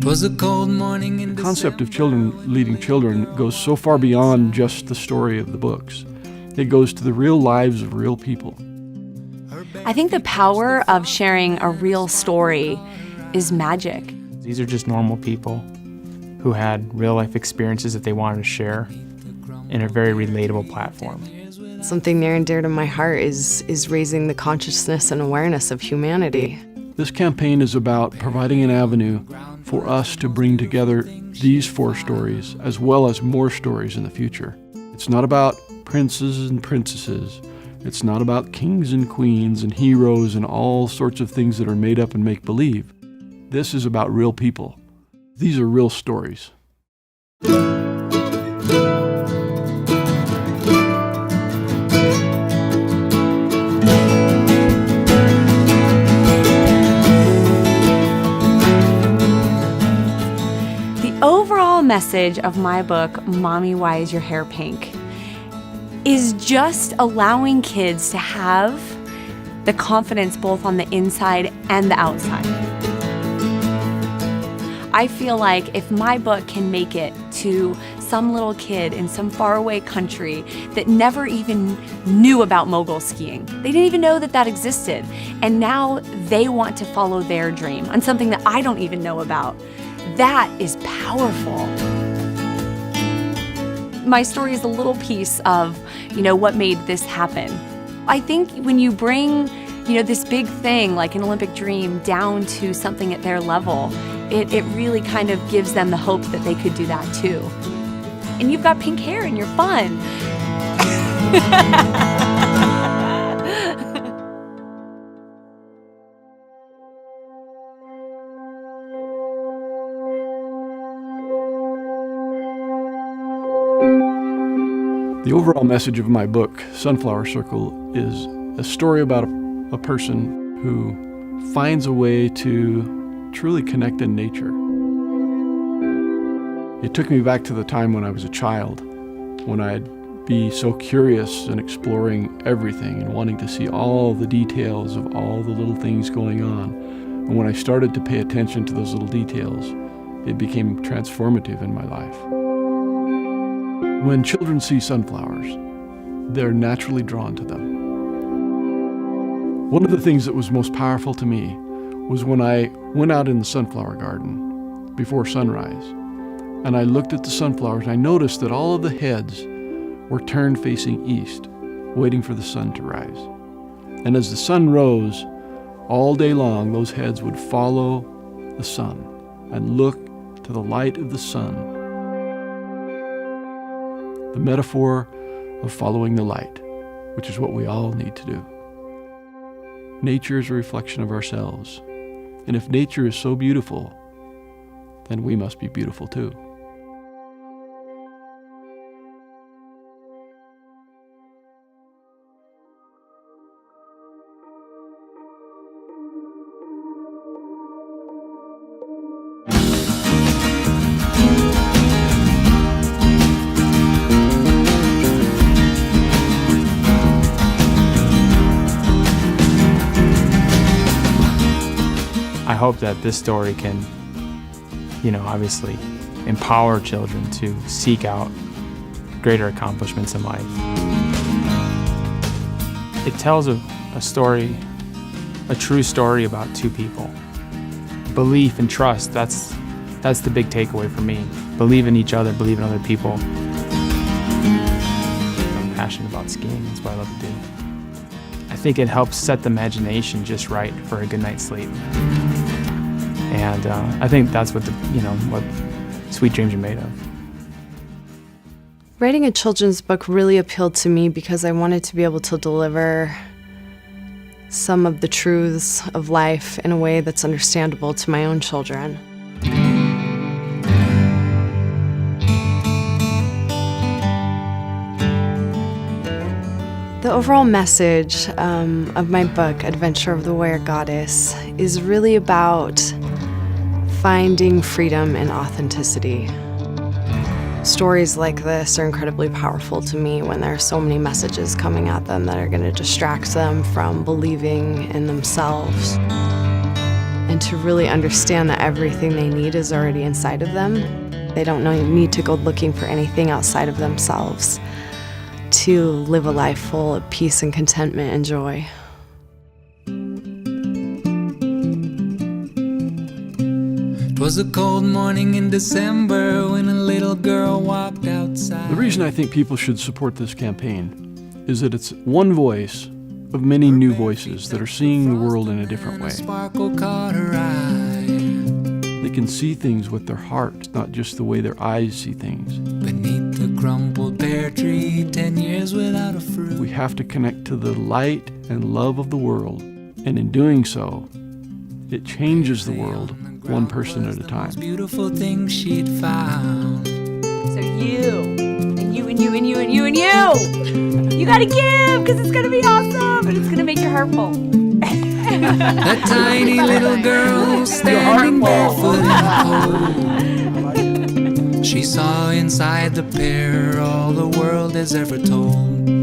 'Twas a cold morning in The concept of children leading children goes so far beyond just the story of the books. It goes to the real lives of real people. I think the power of sharing a real story is magic. These are just normal people who had real-life experiences that they wanted to share in a very relatable platform. Something near and dear to my heart is raising the consciousness and awareness of humanity. This campaign is about providing an avenue for us to bring together these 4 stories as well as more stories in the future. It's not about princes and princesses. It's not about kings and queens and heroes and all sorts of things that are made up and make-believe. This is about real people. These are real stories. The overall message of my book, Mommy, Why Is Your Hair Pink?, is just allowing kids to have the confidence both on the inside and the outside. I feel like if my book can make it to some little kid in some faraway country that never even knew about mogul skiing, they didn't even know that that existed, and now they want to follow their dream on something that I don't even know about, that is powerful. My story is a little piece of, what made this happen. I think when you bring, this big thing like an Olympic dream down to something at their level, it really kind of gives them the hope that they could do that too. And you've got pink hair and you're fun. The overall message of my book, Sunflower Circle, is a story about a person who finds a way to truly connect in nature. It took me back to the time when I was a child, when I'd be so curious and exploring everything and wanting to see all the details of all the little things going on. And when I started to pay attention to those little details, it became transformative in my life. When children see sunflowers, they're naturally drawn to them. One of the things that was most powerful to me was when I went out in the sunflower garden before sunrise, and I looked at the sunflowers, and I noticed that all of the heads were turned facing east, waiting for the sun to rise. And as the sun rose, all day long, those heads would follow the sun and look to the light of the sun. The metaphor of following the light, which is what we all need to do. Nature is a reflection of ourselves. And if nature is so beautiful, then we must be beautiful too. I hope that this story can, obviously empower children to seek out greater accomplishments in life. It tells a story, a true story about 2 people. Belief and trust, that's the big takeaway for me. Believe in each other, believe in other people. I'm passionate about skiing, that's what I love to do. I think it helps set the imagination just right for a good night's sleep. And I think that's what what sweet dreams are made of. Writing a children's book really appealed to me because I wanted to be able to deliver some of the truths of life in a way that's understandable to my own children. The overall message of my book, Adventure of the Warrior Goddess, is really about finding freedom and authenticity. Stories like this are incredibly powerful to me when there are so many messages coming at them that are going to distract them from believing in themselves. and to really understand that everything they need is already inside of them. They don't need to go looking for anything outside of themselves to live a life full of peace and contentment and joy. 'Twas a cold morning in December when a little girl walked outside. The reason I think people should support this campaign is that it's one voice of many new voices that are seeing the world in a different way. Sparkle caught her eye. They can see things with their heart, not just the way their eyes see things. Beneath the crumpled pear tree, 10 years without a fruit. We have to connect to the light and love of the world, and in doing so, it changes the world one person at a time. Beautiful thing she'd found. So you, and you, and you, and you, and you, and you. You gotta give, because it's gonna be awesome, and it's gonna make your heart full. That tiny little girl standing barefoot in the cold. She saw inside the pear all the world has ever told.